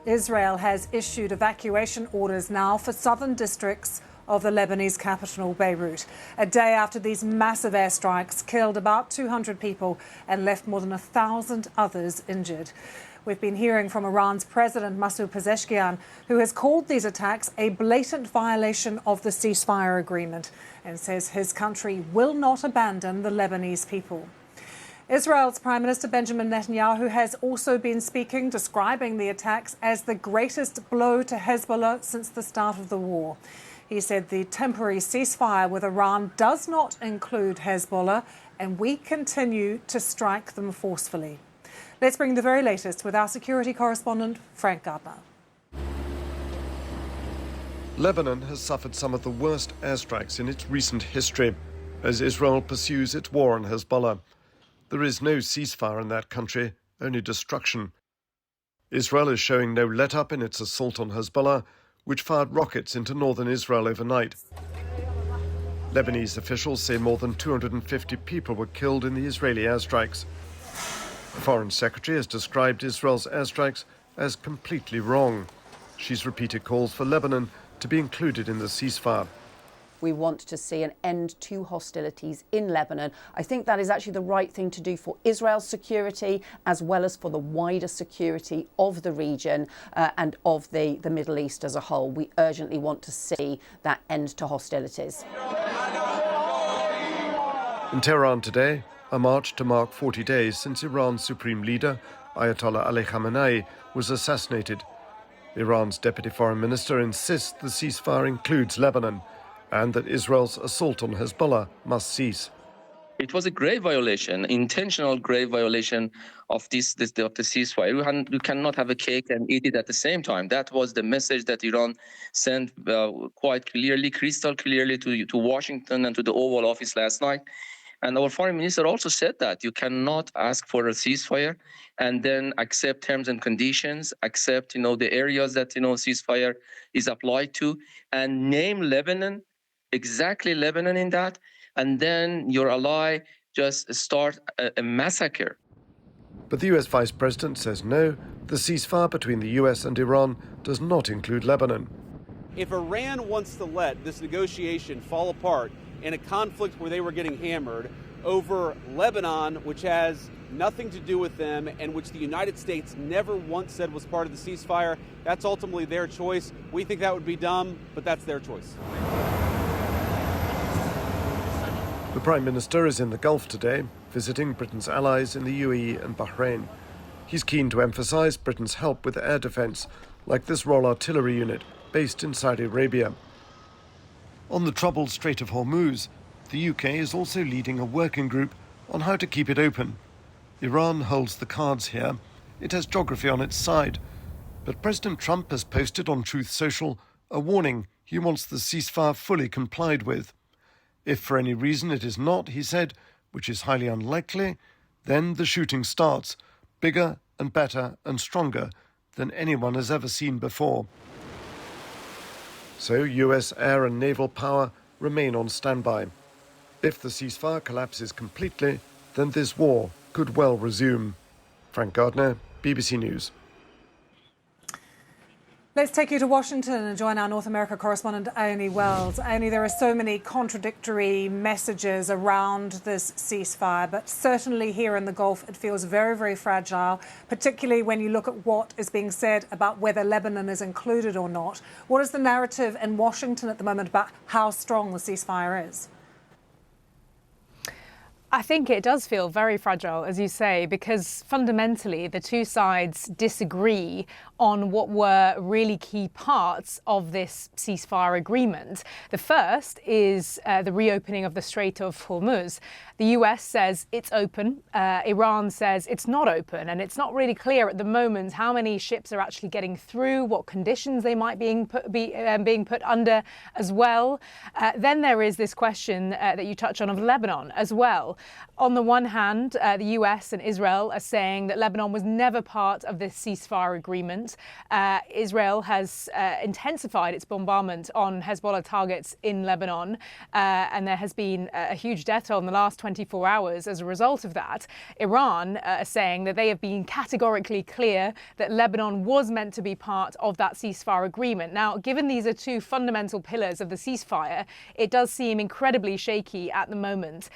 Israel has issued evacuation orders now for southern districts of the Lebanese capital, Beirut, a day after these massive airstrikes killed about 200 people and left more than 1,000 others injured. We've been hearing from Iran's President Masoud Pezeshkian, who has called these attacks a blatant violation of the ceasefire agreement and says his country will not abandon the Lebanese people. Israel's Prime Minister Benjamin Netanyahu has also been speaking, describing the attacks as the greatest blow to Hezbollah since the start of the war. He said the temporary ceasefire with Iran does not include Hezbollah, and we continue to strike them forcefully. Let's bring the very latest with our security correspondent, Frank Gardner. Lebanon has suffered some of the worst airstrikes in its recent history as Israel pursues its war on Hezbollah. There is no ceasefire in that country, only destruction. Israel is showing no let-up in its assault on Hezbollah, which fired rockets into northern Israel overnight. Lebanese officials say more than 250 people were killed in the Israeli airstrikes. The Foreign Secretary has described Israel's airstrikes as completely wrong. She's repeated calls for Lebanon to be included in the ceasefire. We want to see an end to hostilities in Lebanon. I think that is actually the right thing to do for Israel's security, as well as for the wider security of the region and of the Middle East as a whole. We urgently want to see that end to hostilities. In Tehran today, a march to mark 40 days since Iran's supreme leader, Ayatollah Ali Khamenei, was assassinated. Iran's deputy foreign minister insists the ceasefire includes Lebanon, and that Israel's assault on Hezbollah must cease. It was a grave violation, intentional grave violation of the ceasefire. You cannot have a cake and eat it at the same time. That was the message that Iran sent quite clearly, crystal clearly to Washington and to the Oval Office last night. And our foreign minister also said that you cannot ask for a ceasefire and then accept terms and conditions, accept the areas that ceasefire is applied to, and name Lebanon, exactly Lebanon in that, and then your ally just start a massacre. But the US Vice President says no, the ceasefire between the US and Iran does not include Lebanon. If Iran wants to let this negotiation fall apart in a conflict where they were getting hammered over Lebanon, which has nothing to do with them and which the United States never once said was part of the ceasefire, that's ultimately their choice. We think that would be dumb, but that's their choice. The Prime Minister is in the Gulf today, visiting Britain's allies in the UAE and Bahrain. He's keen to emphasise Britain's help with air defence, like this Royal Artillery unit based in Saudi Arabia. On the troubled Strait of Hormuz, the UK is also leading a working group on how to keep it open. Iran holds the cards here. It has geography on its side. But President Trump has posted on Truth Social a warning he wants the ceasefire fully complied with. If for any reason it is not, he said, which is highly unlikely, then the shooting starts, bigger and better and stronger than anyone has ever seen before. So US air and naval power remain on standby. If the ceasefire collapses completely, then this war could well resume. Frank Gardner, BBC News. Let's take you to Washington and join our North America correspondent, Aoni Wells. Aoni, there are so many contradictory messages around this ceasefire, but certainly here in the Gulf, it feels very, very fragile, particularly when you look at what is being said about whether Lebanon is included or not. What is the narrative in Washington at the moment about how strong the ceasefire is? I think it does feel very fragile, as you say, because fundamentally the two sides disagree on what were really key parts of this ceasefire agreement. The first is the reopening of the Strait of Hormuz. The US says it's open. Iran says it's not open. And it's not really clear at the moment how many ships are actually getting through, what conditions they might be being put under as well. Then there is this question that you touch on of Lebanon as well. Phil. On the one hand, the US and Israel are saying that Lebanon was never part of this ceasefire agreement. Israel has intensified its bombardment on Hezbollah targets in Lebanon, and there has been a huge death toll in the last 24 hours as a result of that. Iran are saying that they have been categorically clear that Lebanon was meant to be part of that ceasefire agreement. Now, given these are two fundamental pillars of the ceasefire, it does seem incredibly shaky at the moment.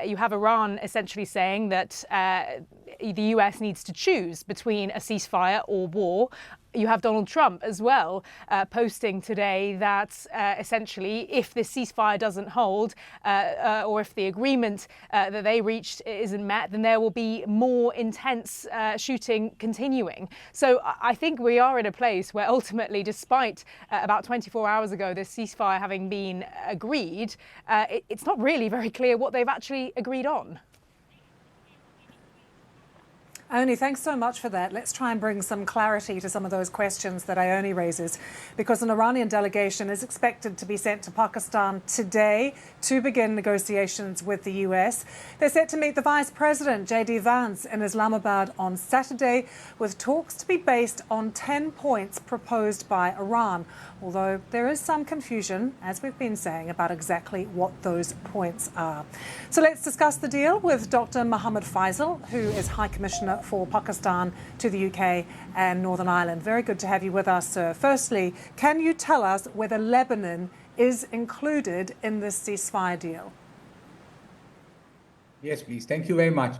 You have Iran essentially saying that the US needs to choose between a ceasefire or war. You have Donald Trump as well posting today that essentially if this ceasefire doesn't hold or if the agreement that they reached isn't met, then there will be more intense shooting continuing. So I think we are in a place where ultimately, despite about 24 hours ago this ceasefire having been agreed, it's not really very clear what they've actually agreed on. Ione, thanks so much for that. Let's try and bring some clarity to some of those questions that Ione raises, because an Iranian delegation is expected to be sent to Pakistan today to begin negotiations with the US. They're set to meet the Vice President, J.D. Vance, in Islamabad on Saturday, with talks to be based on 10 points proposed by Iran, although there is some confusion, as we've been saying, about exactly what those points are. So let's discuss the deal with Dr. Mohammed Faisal, who is High Commissioner for Pakistan to the UK and Northern Ireland. Very good to have you with us, sir. Firstly, can you tell us whether Lebanon is included in this ceasefire deal? Yes, please. Thank you very much.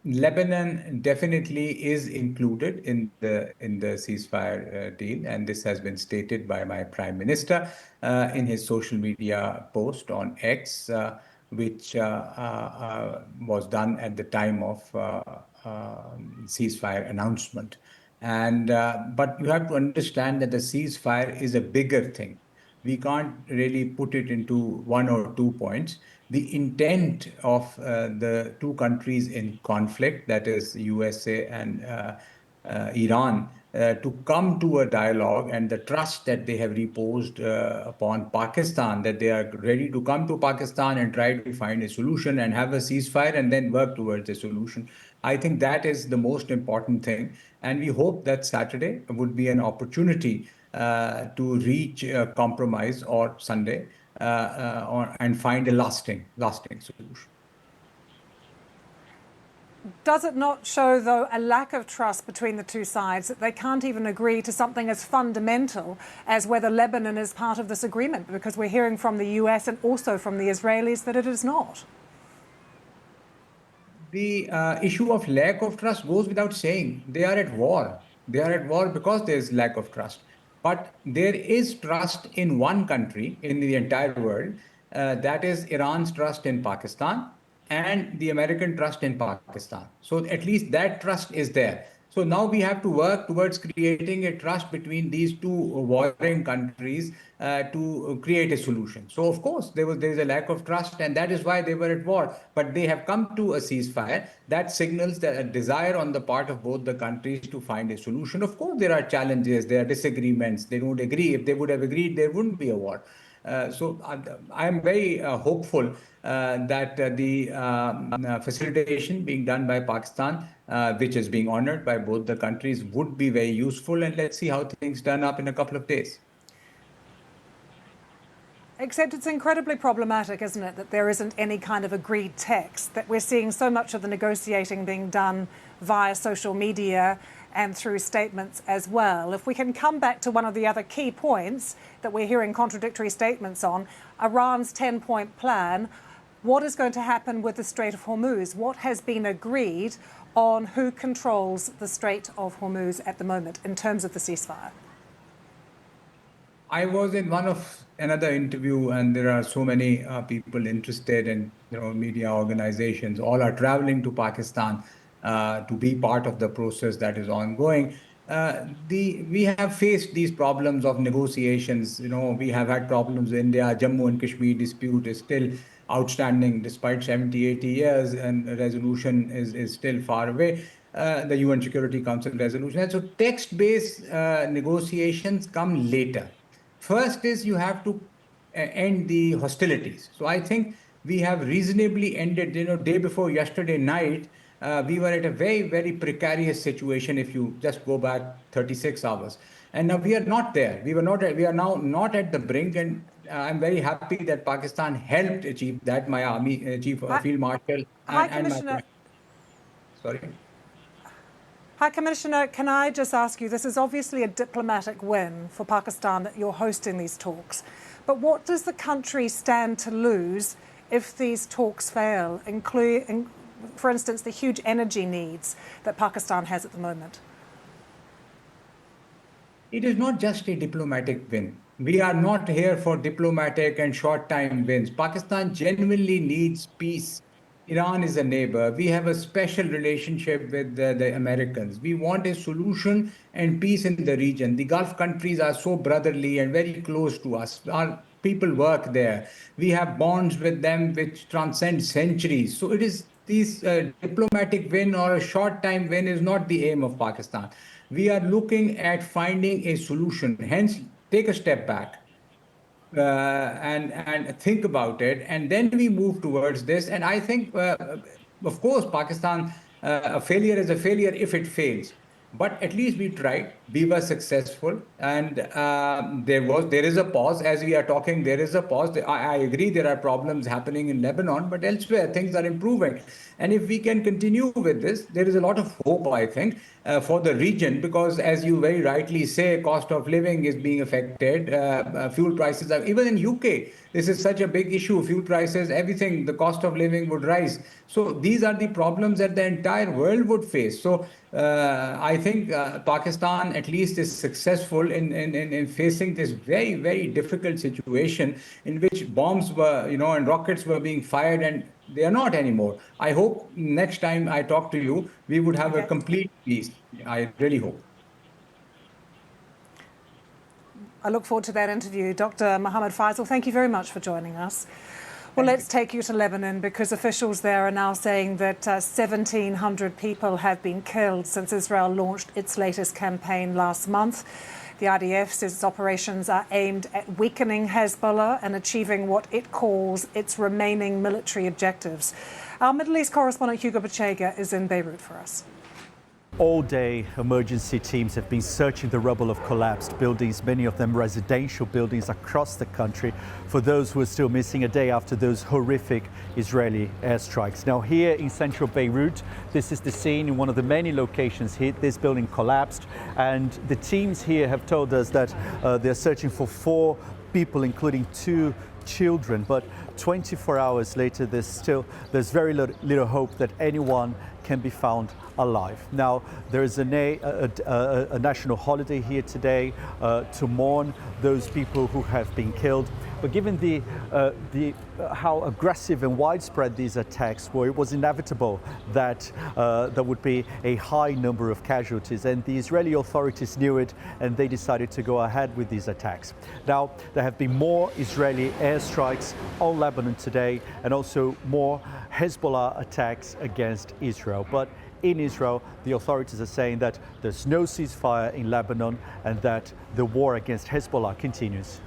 Lebanon definitely is included in the ceasefire deal, and this has been stated by my Prime Minister in his social media post on X, which was done at the time of ceasefire announcement. And but you have to understand that the ceasefire is a bigger thing. We can't really put it into 1 or 2 points. The intent of the two countries in conflict, that is USA and Iran, to come to a dialogue, and the trust that they have reposed upon Pakistan, that they are ready to come to Pakistan and try to find a solution and have a ceasefire and then work towards a solution. I think that is the most important thing. And we hope that Saturday would be an opportunity to reach a compromise, or Sunday, and find a lasting solution. Does it not show, though, a lack of trust between the two sides, that they can't even agree to something as fundamental as whether Lebanon is part of this agreement? Because we're hearing from the US and also from the Israelis that it is not. The issue of lack of trust goes without saying. They are at war. They are at war because there is lack of trust. But there is trust in one country in the entire world, that is Iran's trust in Pakistan and the American trust in Pakistan. So at least that trust is there. So now we have to work towards creating a trust between these two warring countries to create a solution. So of course there is a lack of trust, and that is why they were at war. But they have come to a ceasefire that signals a desire on the part of both the countries to find a solution. Of course there are challenges, there are disagreements, they don't agree. If they would have agreed, there wouldn't be a war. So I am very hopeful that the facilitation being done by Pakistan, which is being honored by both the countries, would be very useful. And let's see how things turn up in a couple of days. Except it's incredibly problematic, isn't it, that there isn't any kind of agreed text, that we're seeing so much of the negotiating being done via social media and through statements as well. If we can come back to one of the other key points that we're hearing contradictory statements on, Iran's 10-point plan, what is going to happen with the Strait of Hormuz? What has been agreed on who controls the Strait of Hormuz at the moment in terms of the ceasefire? I was in another interview, and there are so many people interested, in media organizations, all are traveling to Pakistan to be part of the process that is ongoing. We have faced these problems of negotiations. We have had problems in India. Jammu and Kashmir dispute is still outstanding despite 70, 80 years, and a resolution is still far away. The UN Security Council resolution. And so text-based negotiations come later. First is you have to end the hostilities. So I think we have reasonably ended, day before yesterday night, we were at a very, very precarious situation if you just go back 36 hours. And now we are not there. We are now not at the brink. And I'm very happy that Pakistan helped achieve that. My army chief Field Marshal Hi, and my Commissioner. sorry. Hi, Commissioner. Can I just ask you, this is obviously a diplomatic win for Pakistan that you're hosting these talks. But what does the country stand to lose if these talks fail, including, for instance, the huge energy needs that Pakistan has at the moment? It is not just a diplomatic win. We are not here for diplomatic and short-time wins. Pakistan genuinely needs peace. Iran is a neighbor. We have a special relationship with the Americans. We want a solution and peace in the region. The Gulf countries are so brotherly and very close to us. Our people work there. We have bonds with them which transcend centuries. So it is these diplomatic win or a short-time win is not the aim of Pakistan. We are looking at finding a solution. Hence, take a step back. And think about it, and then we move towards this. And I think, of course, Pakistan, a failure is a failure if it fails. But at least we tried. We were successful, and there is a pause as we are talking. There is a pause. I agree there are problems happening in Lebanon, but elsewhere things are improving. And if we can continue with this, there is a lot of hope, I think, for the region, because as you very rightly say, cost of living is being affected. Fuel prices are, even in UK, this is such a big issue. Fuel prices, everything, the cost of living would rise. So these are the problems that the entire world would face. So I think Pakistan at least is successful in facing this very, very difficult situation in which bombs were, and rockets were being fired, and they are not anymore. I hope next time I talk to you, we would have a complete peace. I really hope. I look forward to that interview. Dr. Mohammed Faisal, thank you very much for joining us. Well, let's take you to Lebanon, because officials there are now saying that 1,700 people have been killed since Israel launched its latest campaign last month. The IDF says its operations are aimed at weakening Hezbollah and achieving what it calls its remaining military objectives. Our Middle East correspondent Hugo Bachega is in Beirut for us. All day, emergency teams have been searching the rubble of collapsed buildings, many of them residential buildings across the country, for those who are still missing a day after those horrific Israeli airstrikes. Now, here in central Beirut, this is the scene in one of the many locations here. This building collapsed, and the teams here have told us that they're searching for 4 people, including 2 children. But 24 hours later, there's very little hope that anyone can be found alive. Now, there is a national holiday here today to mourn those people who have been killed. But given how aggressive and widespread these attacks were, it was inevitable that there would be a high number of casualties, and the Israeli authorities knew it, and they decided to go ahead with these attacks. Now, there have been more Israeli airstrikes on Lebanon today, and also more Hezbollah attacks against Israel. But in Israel, the authorities are saying that there's no ceasefire in Lebanon and that the war against Hezbollah continues.